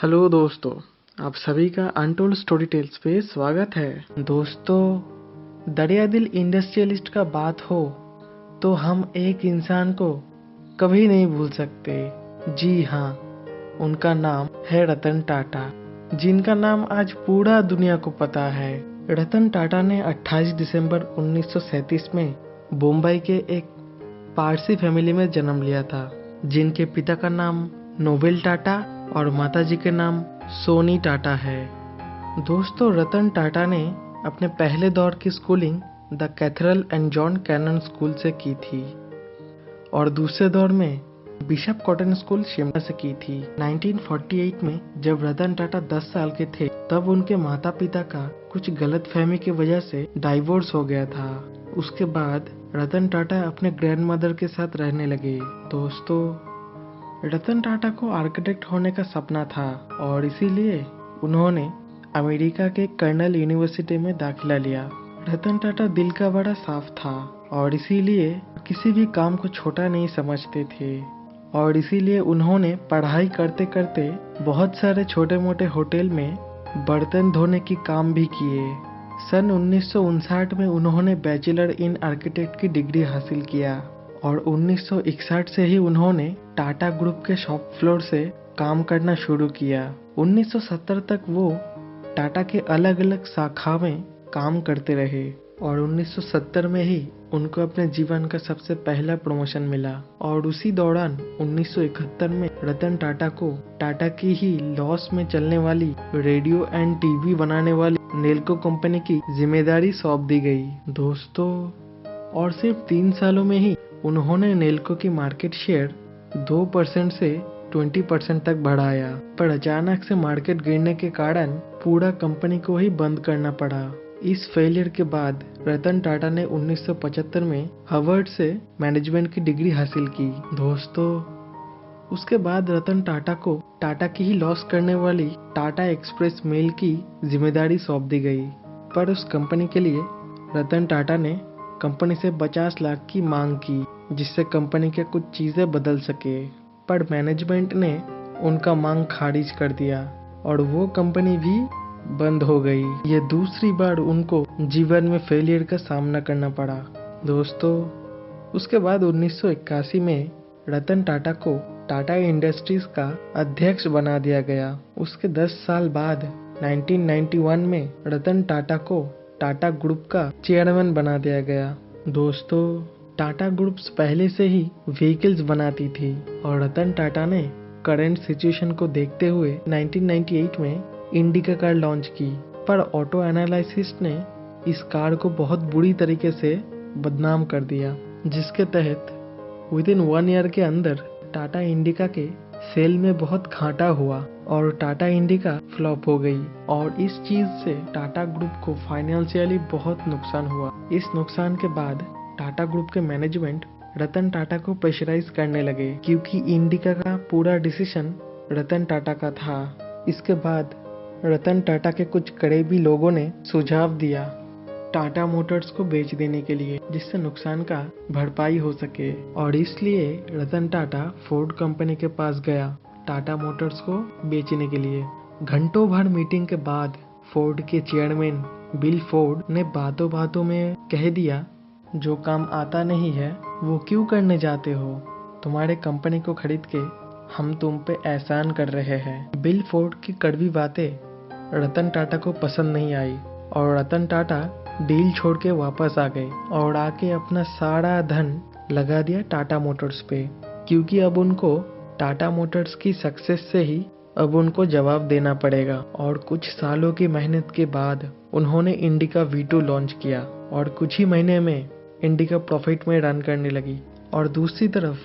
Hello दोस्तों, आप सभी का अनटोल्ड स्टोरी टेल्स पे स्वागत है। दोस्तों, दरिया दिल इंडस्ट्रियलिस्ट का बात हो तो हम एक इंसान को कभी नहीं भूल सकते। जी हाँ, उनका नाम है रतन टाटा, जिनका नाम आज पूरा दुनिया को पता है। रतन टाटा ने 28 दिसंबर 1937 में बम्बई के एक पारसी फैमिली में जन्म लिया था, जिनके पिता का नाम नोबेल टाटा और माताजी के नाम सोनी टाटा है। दोस्तों, रतन टाटा ने अपने पहले दौर की schooling the cathedral and John Connon school से की थी और दूसरे दौर में बिशप कॉटन स्कूल शिमला से की थी। 1948 में जब रतन टाटा 10 साल के थे, तब उनके माता पिता का कुछ गलतफहमी की वजह से डाइवोर्स हो गया था। उसके बाद रतन टाटा अपने ग्रैंडमदर के साथ रहने लगे। दोस्तों, रतन टाटा को आर्किटेक्ट होने का सपना था और इसीलिए उन्होंने अमेरिका के कर्नल यूनिवर्सिटी में दाखिला लिया। रतन टाटा दिल का बड़ा साफ था और इसीलिए किसी भी काम को छोटा नहीं समझते थे और इसीलिए उन्होंने पढ़ाई करते करते बहुत सारे छोटे मोटे होटल में बर्तन धोने की काम भी किए। सन 1959 में उन्होंने बैचलर इन आर्किटेक्ट की डिग्री हासिल किया और 1961 से ही उन्होंने टाटा ग्रुप के शॉप फ्लोर से काम करना शुरू किया। 1970 तक वो टाटा के अलग अलग शाखा में काम करते रहे और 1970 में ही उनको अपने जीवन का सबसे पहला प्रमोशन मिला और उसी दौरान 1971 में रतन टाटा को टाटा की ही लॉस में चलने वाली रेडियो एंड टीवी बनाने वाली नेल्को कंपनी की जिम्मेदारी सौंप दी गई। दोस्तों, और सिर्फ 3 सालों में ही उन्होंने नेल्को की मार्केट शेयर 2% से 20% तक बढ़ाया, पर अचानक से मार्केट गिरने के कारण पूरा कंपनी को ही बंद करना पड़ा। इस फेलियर के बाद रतन टाटा ने 1975 में हार्वर्ड से मैनेजमेंट की डिग्री हासिल की। दोस्तों, उसके बाद रतन टाटा को टाटा की ही लॉस करने वाली टाटा एक्सप्रेस मेल की जिम्मेदारी सौंप दी गई, पर उस कंपनी के लिए रतन टाटा ने कंपनी से 50 लाख की मांग की, जिससे कंपनी के कुछ चीजें बदल सके, पर मैनेजमेंट ने उनका मांग खारिज कर दिया और वो कंपनी भी बंद हो गई। ये दूसरी बार उनको जीवन में फेलियर का सामना करना पड़ा। दोस्तों, उसके बाद 1981 में रतन टाटा को टाटा इंडस्ट्रीज का अध्यक्ष बना दिया गया। उसके 10 साल बाद 1991 में रतन टाटा को टाटा ग्रुप का चेयरमैन बना दिया गया। दोस्तों, टाटा ग्रुप्स पहले से ही व्हीकल्स बनाती थी और रतन टाटा ने करंट सिचुएशन को देखते हुए 1998 में इंडिका कार लॉन्च की, पर ऑटो एनालिसिस ने इस कार को बहुत बुरी तरीके से बदनाम कर दिया, जिसके तहत विद इन 1 ईयर के अंदर टाटा इंडिका के सेल में बहुत घाटा हुआ और टाटा इंडिका फ्लॉप हो गई और इस चीज से टाटा ग्रुप को फाइनेंशियली बहुत नुकसान हुआ। इस नुकसान के बाद टाटा ग्रुप के मैनेजमेंट रतन टाटा को प्रेशराइज करने लगे, क्योंकि इंडिका का पूरा डिसीजन रतन टाटा का था। इसके बाद रतन टाटा के कुछ करीबी लोगों ने सुझाव दिया टाटा मोटर्स को बेच देने के लिए, जिससे नुकसान का भरपाई हो सके, और इसलिए रतन टाटा फोर्ड कंपनी के पास गया टाटा मोटर्स को बेचने के लिए। घंटों भर मीटिंग के बाद फोर्ड के चेयरमैन बिल फोर्ड ने बातों बातों में कह दिया, जो काम आता नहीं है वो क्यों करने जाते हो, तुम्हारे कंपनी को खरीद के हम तुम पे एहसान कर रहे हैं। बिल फोर्ड की कड़वी बातें रतन टाटा को पसंद नहीं आई और रतन टाटा डील छोड़ के वापस आ गए और आके अपना सारा धन लगा दिया टाटा मोटर्स पे, क्योंकि अब उनको टाटा मोटर्स की सक्सेस से ही अब उनको जवाब देना पड़ेगा। और कुछ सालों की मेहनत के बाद उन्होंने इंडिका V2 लॉन्च किया और कुछ ही महीने में इंडिका प्रॉफिट में रन करने लगी और दूसरी तरफ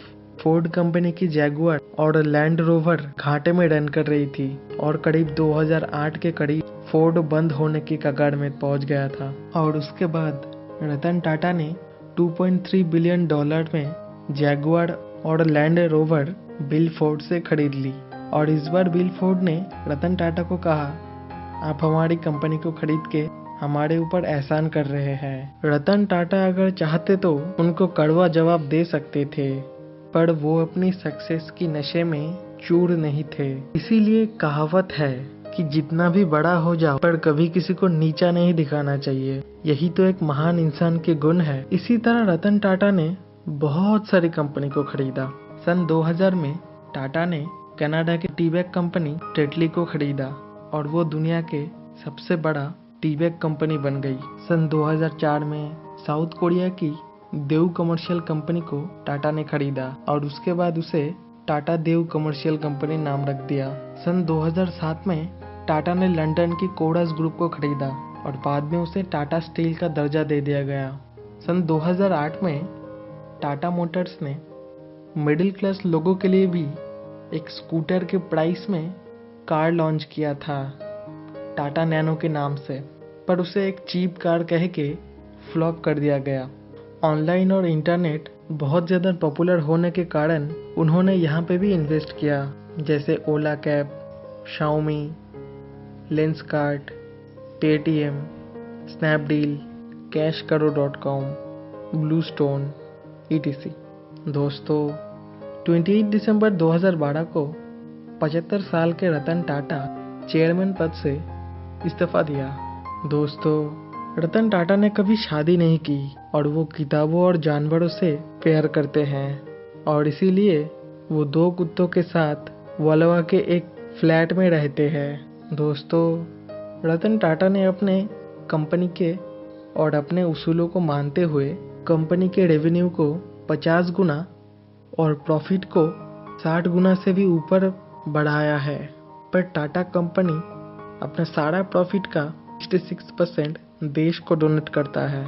फोर्ड कंपनी की जैगुआर और लैंड रोवर घाटे में रन कर रही थी और करीब 2008 के करीब फोर्ड बंद होने की कगार में पहुंच गया था। और उसके बाद रतन टाटा ने $2.3 बिलियन में जैगुआर और लैंड रोवर बिल फोर्ड से खरीद ली और इस बार बिल फोर्ड ने रतन टाटा को कहा, आप हमारी कंपनी को खरीद के हमारे ऊपर एहसान कर रहे हैं। रतन टाटा अगर चाहते तो उनको कड़वा जवाब दे सकते थे, पर वो अपनी सक्सेस की नशे में चूर नहीं थे। इसीलिए कहावत है कि जितना भी बड़ा हो जाओ पर कभी किसी को नीचा नहीं दिखाना चाहिए। यही तो एक महान इंसान के गुण है। इसी तरह रतन टाटा ने बहुत सारी कंपनी को खरीदा। सन 2000 में टाटा ने कनाडा की टी बैग कंपनी टेटली को खरीदा और वो दुनिया के सबसे बड़ा टी बैग कंपनी बन गई। सन 2004 में साउथ कोरिया की देव कमर्शियल कंपनी को टाटा ने खरीदा और उसके बाद उसे टाटा देव कमर्शियल कंपनी नाम रख दिया। सन 2007 में टाटा ने लंदन की कोडास ग्रुप को खरीदा और बाद में उसे टाटा स्टील का दर्जा दे दिया गया। सन 2008 में टाटा मोटर्स ने मिडिल क्लास लोगों के लिए भी एक स्कूटर के प्राइस में कार लॉन्च किया था टाटा नैनो के नाम से, पर उसे एक चीप कार कह के फ्लॉप कर दिया गया। ऑनलाइन और इंटरनेट बहुत ज़्यादा पॉपुलर होने के कारण उन्होंने यहाँ पे भी इन्वेस्ट किया, जैसे Ola cab, Xiaomi, Lenskart, Paytm, Snapdeal, कैशकरो.com, ब्लू स्टोन etc। दोस्तों 28 दिसंबर 2012 को 75 साल के रतन टाटा चेयरमैन पद से इस्तीफा दिया। दोस्तों रतन टाटा ने कभी शादी नहीं की और वो किताबों और जानवरों से प्यार करते हैं और इसीलिए वो 2 कुत्तों के साथ वलवा के एक फ्लैट में रहते हैं। दोस्तों रतन टाटा ने अपने कंपनी के और अपने उसूलों को मानते हुए कंपनी के रेवेन्यू को 50 गुना और प्रॉफिट को 60 गुना से भी ऊपर बढ़ाया है, पर टाटा कंपनी अपना सारा प्रॉफिट का 66% देश को डोनेट करता है।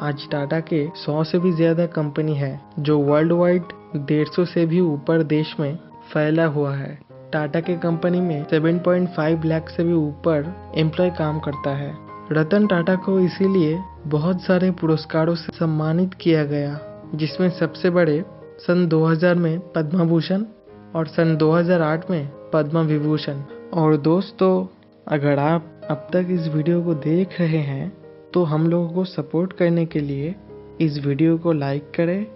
आज टाटा के 100 से भी ज़्यादा कंपनी है जो वर्ल्ड वाइड 150 से भी ऊपर देश में फैला हुआ है। टाटा के कंपनी में 7.5 लाख से भी ऊपर एम्प्लॉय काम करता है। रतन टाटा को इसीलिए बहुत सारे पुरस्कारों से सम्मानित किया गया, जिसमें सबसे बड़े सन 2000 में पद्म भूषण और सन 2008 में पद्म विभूषण। और दोस्तों अगर आप अब तक इस वीडियो को देख रहे हैं तो हम लोगों को सपोर्ट करने के लिए इस वीडियो को लाइक करें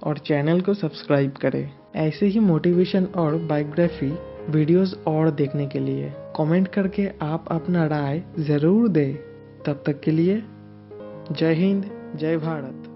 और चैनल को सब्सक्राइब करें। ऐसे ही मोटिवेशन और बायोग्राफी वीडियोस और देखने के लिए कमेंट करके आप अपना राय ज़रूर दें। तब तक के लिए जय हिंद, जय भारत।